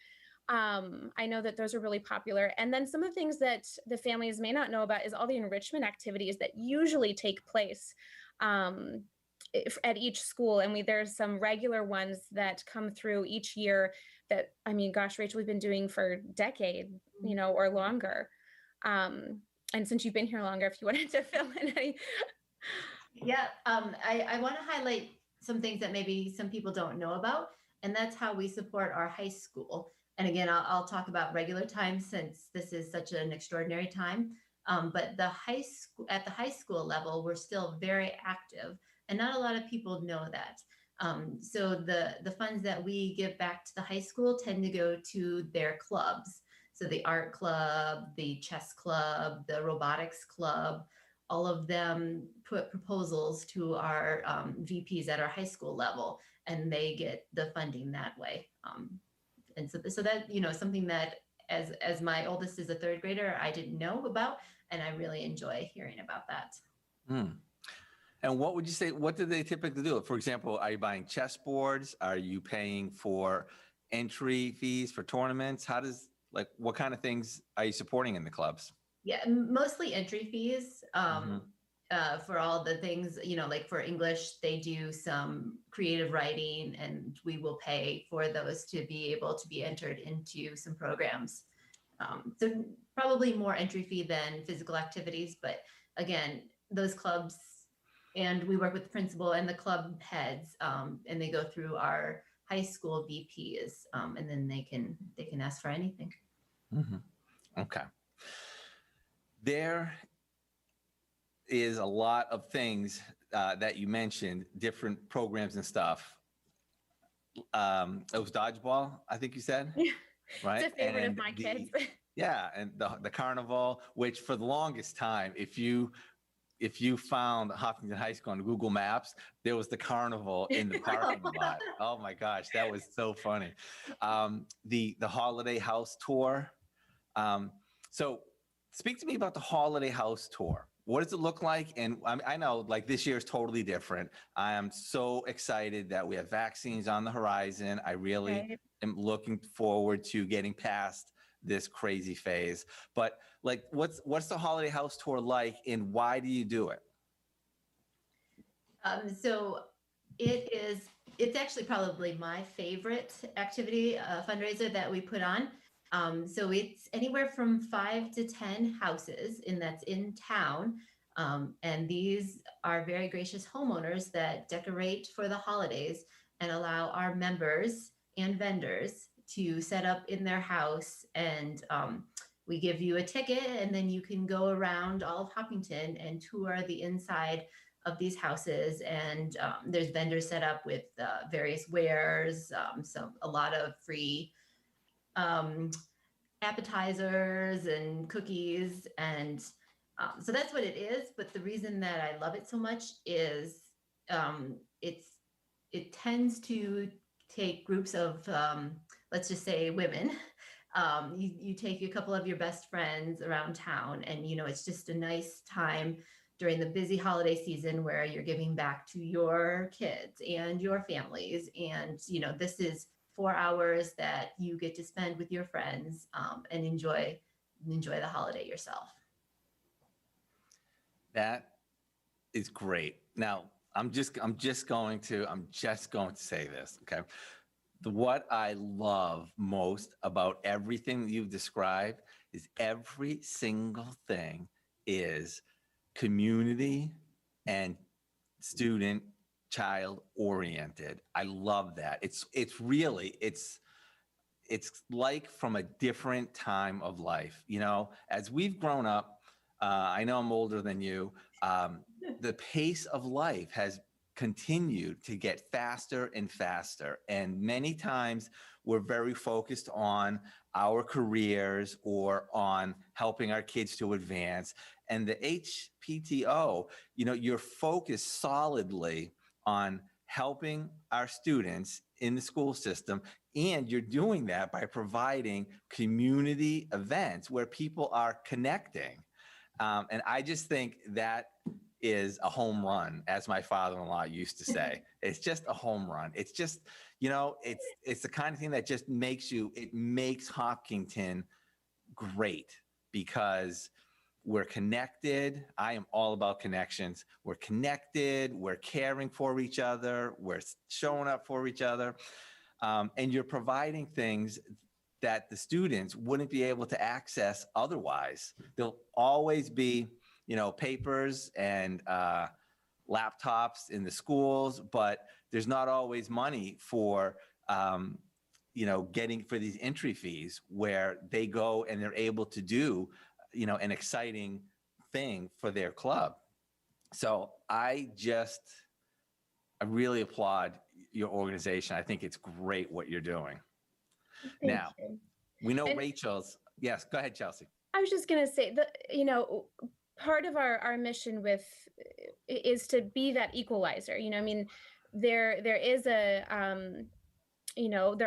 Speaker 5: I know that those are really popular. And then some of the things that the families may not know about is all the enrichment activities that usually take place at each school. And there's some regular ones that come through each year that, I mean, gosh, Rachel, we've been doing for a decade, or longer. And since you've been here longer, if you wanted to fill in any.
Speaker 4: Yeah, I want to highlight some things that maybe some people don't know about, and that's how we support our high school. And again, I'll talk about regular time since this is such an extraordinary time. But at the high school level, we're still very active, and not a lot of people know that. So the funds that we give back to the high school tend to go to their clubs. So the art club, the chess club, the robotics club, all of them put proposals to our VPs at our high school level, and they get the funding that way. And so that, something that as my oldest is a 3rd grader, I didn't know about, and I really enjoy hearing about that.
Speaker 2: And what would you say, what do they typically do? For example, are you buying chess boards? Are you paying for entry fees for tournaments? What kind of things are you supporting in the clubs?
Speaker 4: Yeah, mostly entry fees. For all the things, like for English, they do some creative writing, and we will pay for those to be able to be entered into some programs. So probably more entry fee than physical activities, but again, those clubs, and we work with the principal and the club heads, and they go through our high school VPs, and then they can ask for anything.
Speaker 2: Okay. There is a lot of things that you mentioned, different programs and stuff. It was dodgeball, I think you said, right?
Speaker 5: It's a favorite of my kids.
Speaker 2: Yeah, and the carnival, which for the longest time, if you found Hopkinton High School on Google Maps, there was the carnival in the parking lot. Oh my gosh, that was so funny. The holiday house tour. So speak to me about the holiday house tour. What does it look like? And I know like this year is totally different. I am so excited that we have vaccines on the horizon. I really am looking forward to getting past this crazy phase. But like, what's the holiday house tour like, and why do you do it?
Speaker 4: So it is it's actually probably my favorite activity fundraiser that we put on. So it's anywhere from 5 to 10 houses that's in town. And these are very gracious homeowners that decorate for the holidays and allow our members and vendors to set up in their house. And we give you a ticket, and then you can go around all of Hopkinton and tour the inside of these houses. And there's vendors set up with various wares, a lot of free appetizers and cookies. And so that's what it is. But the reason that I love it so much is it tends to take groups of, let's just say, women. You take a couple of your best friends around town, and it's just a nice time during the busy holiday season where you're giving back to your kids and your families. And this is 4 hours that you get to spend with your friends and enjoy the holiday yourself.
Speaker 2: That is great. Now, I'm just going to say this, okay? What I love most about everything that you've described is every single thing is community and student child oriented. I love that. It's like from a different time of life. As we've grown up, I know I'm older than you. The pace of life has continued to get faster and faster. And many times we're very focused on our careers or on helping our kids to advance. And the Hpto, you're focused solidly on helping our students in the school system. And you're doing that by providing community events where people are connecting. And I just think that is a home run, as my father-in-law used to say. It's just a home run. It's just, it's the kind of thing that just makes Hopkinton great, because we're connected. I am all about connections. We're connected. We're caring for each other. We're showing up for each other. And you're providing things that the students wouldn't be able to access otherwise. There'll always be, papers and laptops in the schools, but there's not always money for, getting for these entry fees where they go and they're able to do, an exciting thing for their club. So I really applaud your organization. I think it's great what you're doing.
Speaker 5: Thank you.
Speaker 2: We know Rachel's. Yes, go ahead, Chelsea.
Speaker 5: I was just going to say that, part of our mission is to be that equalizer. There is there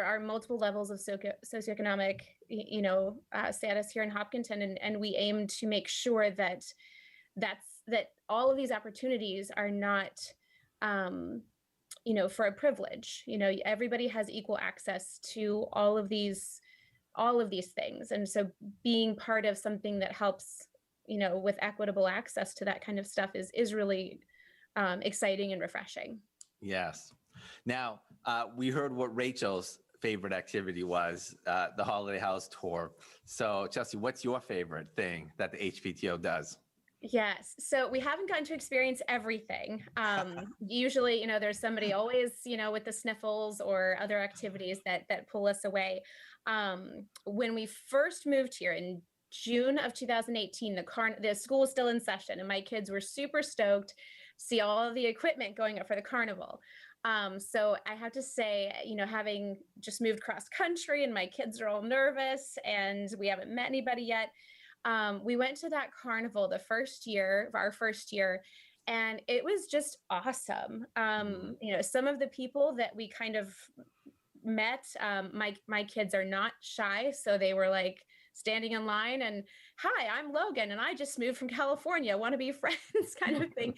Speaker 5: are multiple levels of socioeconomic, status here in Hopkinton, and we aim to make sure that all of these opportunities are not, for a privilege. Everybody has equal access to all of these things, and so being part of something that helps, with equitable access to that kind of stuff is really exciting and refreshing.
Speaker 2: Yes. Now, we heard what Rachel's favorite activity was, the Holiday House Tour. So, Chelsea, what's your favorite thing that the Hpto does?
Speaker 5: Yes. So we haven't gotten to experience everything. Usually, there's somebody always, with the sniffles or other activities that pull us away. When we first moved here in June of 2018, the school was still in session, and my kids were super stoked to see all of the equipment going up for the carnival. So I have to say, having just moved cross country and my kids are all nervous and we haven't met anybody yet, we went to that carnival our first year, and it was just awesome. Some of the people that we kind of met, my kids are not shy, so they were like standing in line and, "Hi, I'm Logan and I just moved from California, want to be friends," kind of thing.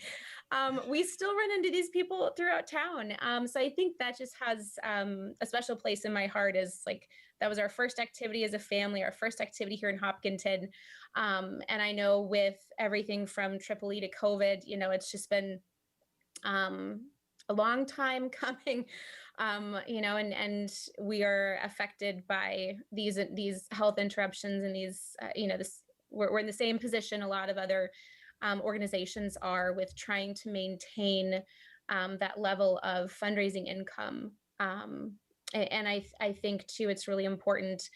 Speaker 5: We still run into these people throughout town. So I think that just has a special place in my heart. Is like, that was our first activity as a family, our first activity here in Hopkinton. And I know with everything from Triple E to COVID, it's just been a long time coming, and we are affected by these health interruptions and these, we're in the same position a lot of other organizations are with trying to maintain that level of fundraising income. And I think too, it's really important,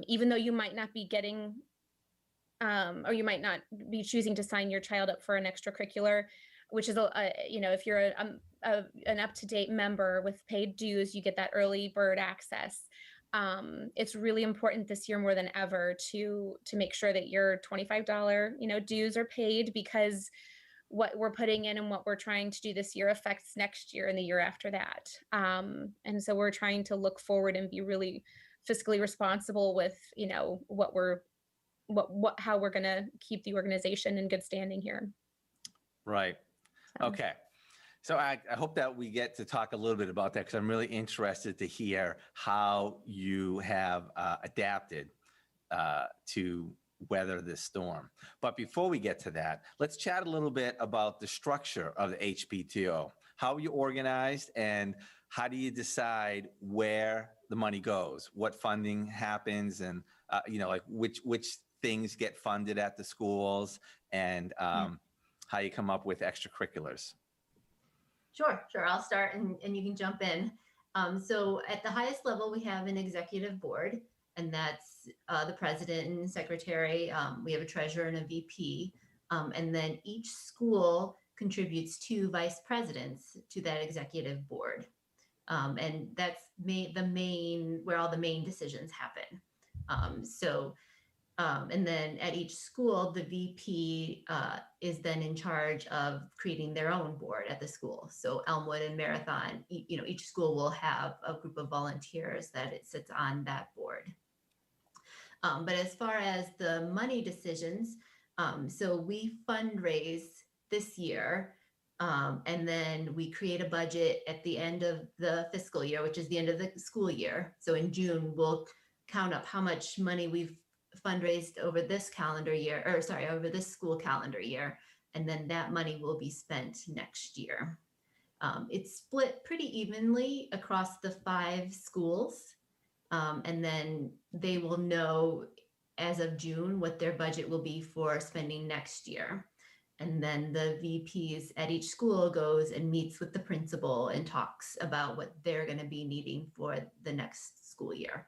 Speaker 5: even though you might not be getting, or you might not be choosing to sign your child up for an extracurricular, which is, if you're an up-to-date member with paid dues, you get that early bird access. It's really important this year more than ever to make sure that your $25, dues are paid, because what we're putting in and what we're trying to do this year affects next year and the year after that. And so we're trying to look forward and be really fiscally responsible with, how we're going to keep the organization in good standing here.
Speaker 2: Right.
Speaker 5: So.
Speaker 2: Okay. So I hope that we get to talk a little bit about that, because I'm really interested to hear how you have adapted to weather this storm. But before we get to that, let's chat a little bit about the structure of the Hpto. How are you organized, and how do you decide where the money goes, what funding happens, and like which things get funded at the schools, and how you come up with extracurriculars?
Speaker 4: Sure. I'll start and you can jump in. So at the highest level, we have an executive board, and that's the president and secretary. We have a treasurer and a VP. And then each school contributes 2 vice presidents to that executive board. And that's the main, where all the main decisions happen. And then at each school, the VP is then in charge of creating their own board at the school. So Elmwood and Marathon, each school will have a group of volunteers that it sits on that board. But as far as the money decisions, so we fundraise this year, and then we create a budget at the end of the fiscal year, which is the end of the school year. So in June, we'll count up how much money we've fundraised over this calendar year, over this school calendar year, and then that money will be spent next year. It's split pretty evenly across the 5 schools, and then they will know as of June what their budget will be for spending next year. And then the VPs at each school goes and meets with the principal and talks about what they're going to be needing for the next school year.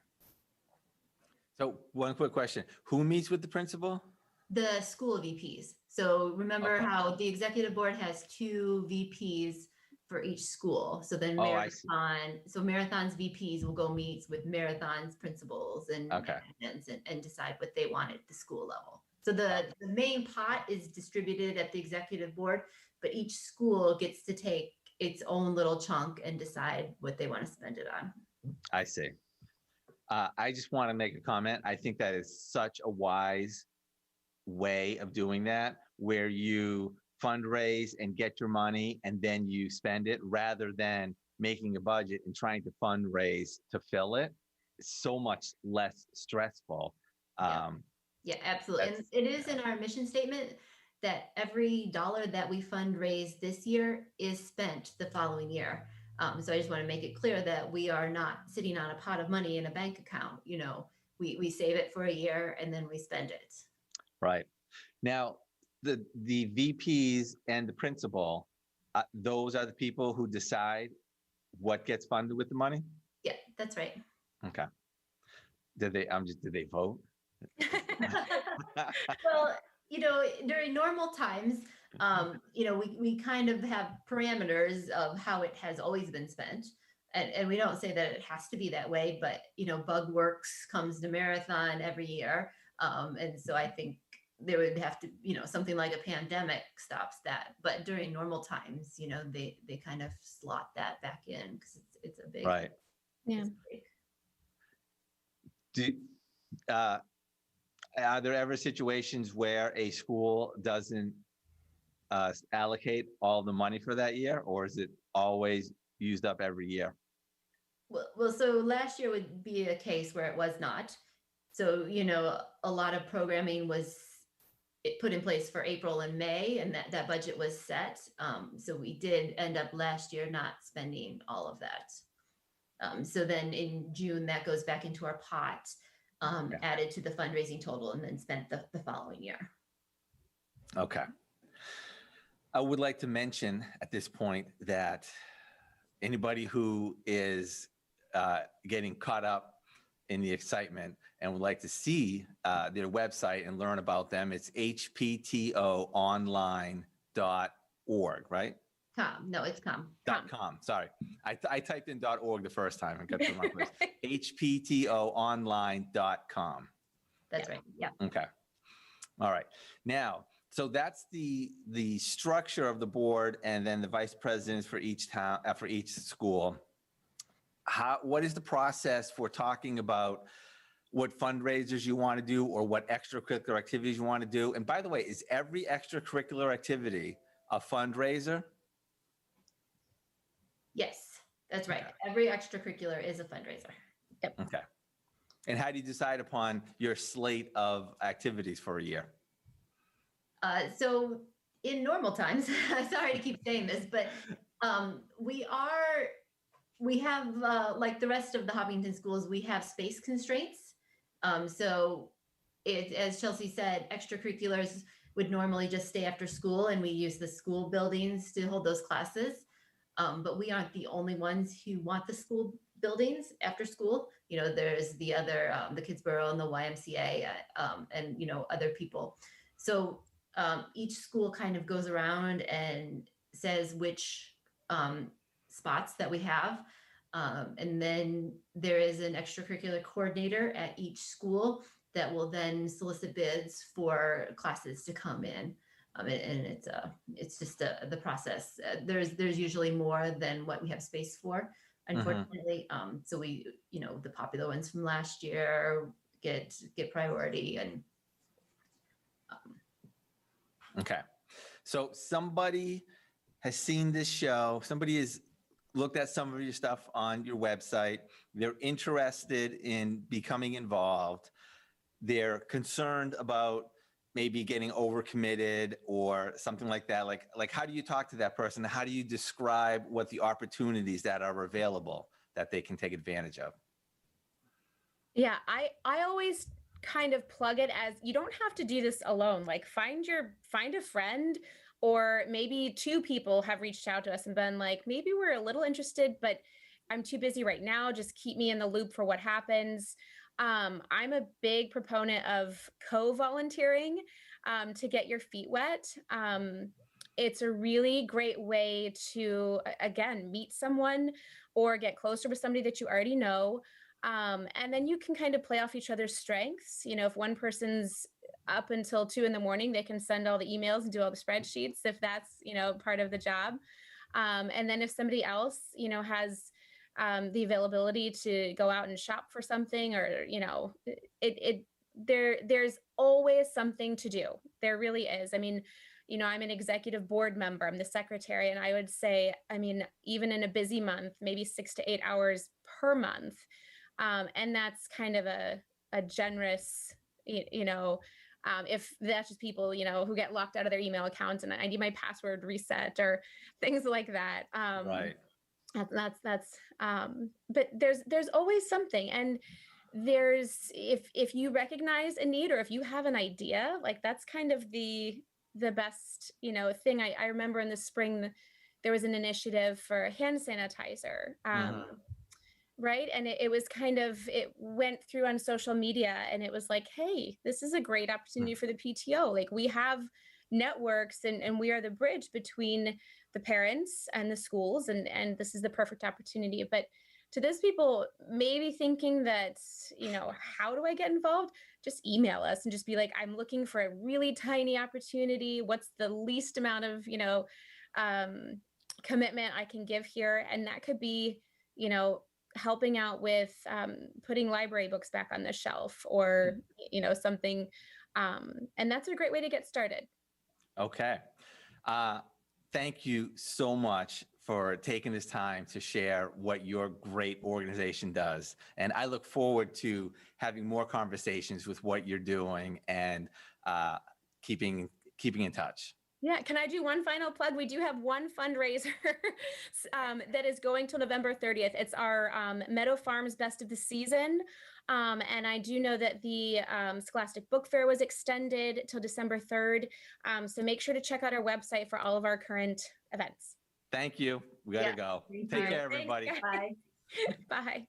Speaker 2: So one quick question: who meets with the principal?
Speaker 4: The school VPs. So remember how the executive board has 2 VPs for each school. So then Marathon's VPs will go meet with Marathon's principals and and decide what they want at the school level. So the main pot is distributed at the executive board, but each school gets to take its own little chunk and decide what they want to spend it on.
Speaker 2: I see. I just want to make a comment. I think that is such a wise way of doing that, where you fundraise and get your money and then you spend it, rather than making a budget and trying to fundraise to fill it. It's so much less stressful.
Speaker 4: Yeah, absolutely. And it is in our mission statement that every dollar that we fundraise this year is spent the following year. So I just want to make it clear that we are not sitting on a pot of money in a bank account. We save it for a year and then we spend it.
Speaker 2: Right. Now, the VPs and the principal, those are the people who decide what gets funded with the money?
Speaker 4: Yeah, that's right.
Speaker 2: Okay. Did they vote?
Speaker 4: Well, during normal times, we kind of have parameters of how it has always been spent. And we don't say that it has to be that way, but, BugWorks comes to Marathon every year. And so I think there would have to, something like a pandemic stops that. But during normal times, they kind of slot that back in because it's a big.
Speaker 2: Right.
Speaker 5: Yeah.
Speaker 2: Are there ever situations where a school doesn't allocate all the money for that year, or is it always used up every year?
Speaker 4: Well, so last year would be a case where it was not. So, a lot of programming was put in place for April and May, and that budget was set. So we did end up last year not spending all of that. So then in June, that goes back into our pot, added to the fundraising total, and then spent the following year.
Speaker 2: Okay. I would like to mention at this point that anybody who is getting caught up in the excitement and would like to see their website and learn about them, it's hptoonline.org, right?
Speaker 4: No, it's com.
Speaker 2: .com. Sorry. I typed in .org the first time and got the wrong place. hptoonline.com.
Speaker 4: That's right. Yeah.
Speaker 2: Okay. All right. Now, so that's the structure of the board, and then the vice presidents for each town, for each school. What is the process for talking about what fundraisers you want to do or what extracurricular activities you want to do? And by the way, is every extracurricular activity a fundraiser?
Speaker 4: Yes, that's right.
Speaker 2: Okay.
Speaker 4: Every extracurricular is a fundraiser. Yep.
Speaker 2: Okay. And how do you decide upon your slate of activities for a year?
Speaker 4: So in normal times, sorry to keep saying this, but we have, like the rest of the Hopkinton schools, we have space constraints. So as Chelsea said, extracurriculars would normally just stay after school, and we use the school buildings to hold those classes. But we aren't the only ones who want the school buildings after school. You know, there's the other, the Kidsborough and the YMCA, and, you know, other people. So each school kind of goes around and says which spots that we have. And then there is an extracurricular coordinator at each school that will then solicit bids for classes to come in. And it's just the process. There's usually more than what we have space for, unfortunately. So we, you know, the popular ones from last year get priority. And
Speaker 2: Okay. So somebody has seen this show. Somebody has looked at some of your stuff on your website. They're interested in becoming involved. They're concerned about maybe getting overcommitted or something like that. Like how do you talk to that person? How do you describe what the opportunities that are available that they can take advantage of?
Speaker 5: Yeah, I always kind of plug it as, you don't have to do this alone. Like find a friend, or maybe two people have reached out to us and been like, maybe we're a little interested, but I'm too busy right now. Just keep me in the loop for what happens. I'm a big proponent of co-volunteering to get your feet wet. It's a really great way to, again, meet someone or get closer with somebody that you already know. And then you can kind of play off each other's strengths. You know, if one person's up until 2 a.m, they can send all the emails and do all the spreadsheets, if that's, you know, part of the job. And then if somebody else, you know, has the availability to go out and shop for something, or, you know, there's always something to do. There really is. I mean, you know, I'm an executive board member, I'm the secretary, and I would say, I mean, even in a busy month, maybe 6 to 8 hours per month. And that's kind of a generous, you know, if that's just people, you know, who get locked out of their email accounts and I need my password reset or things like that.
Speaker 2: Right.
Speaker 5: That's but there's always something. And there's, if you recognize a need, or if you have an idea, like that's kind of the best, you know, thing. I remember in the spring, there was an initiative for hand sanitizer. Right. And it was kind of, it went through on social media, and it was like, hey, this is a great opportunity for the PTO. Like we have networks, and we are the bridge between the parents and the schools, and this is the perfect opportunity. But to those people maybe thinking that, you know, how do I get involved? Just email us and just be like, I'm looking for a really tiny opportunity. What's the least amount of, you know, commitment I can give here? And that could be, you know, helping out with putting library books back on the shelf, or, you know, something. And that's a great way to get started.
Speaker 2: Okay. Thank you so much for taking this time to share what your great organization does. And I look forward to having more conversations with what you're doing, and keeping in touch.
Speaker 5: Yeah, can I do one final plug? We do have one fundraiser that is going till November 30th. It's our Meadow Farms Best of the Season. And I do know that the Scholastic Book Fair was extended till December 3rd. So make sure to check out our website for all of our current events.
Speaker 2: Thank you. We got to go.
Speaker 4: Thank
Speaker 2: Take
Speaker 4: you.
Speaker 2: care, everybody.
Speaker 5: Thanks, guys. Bye.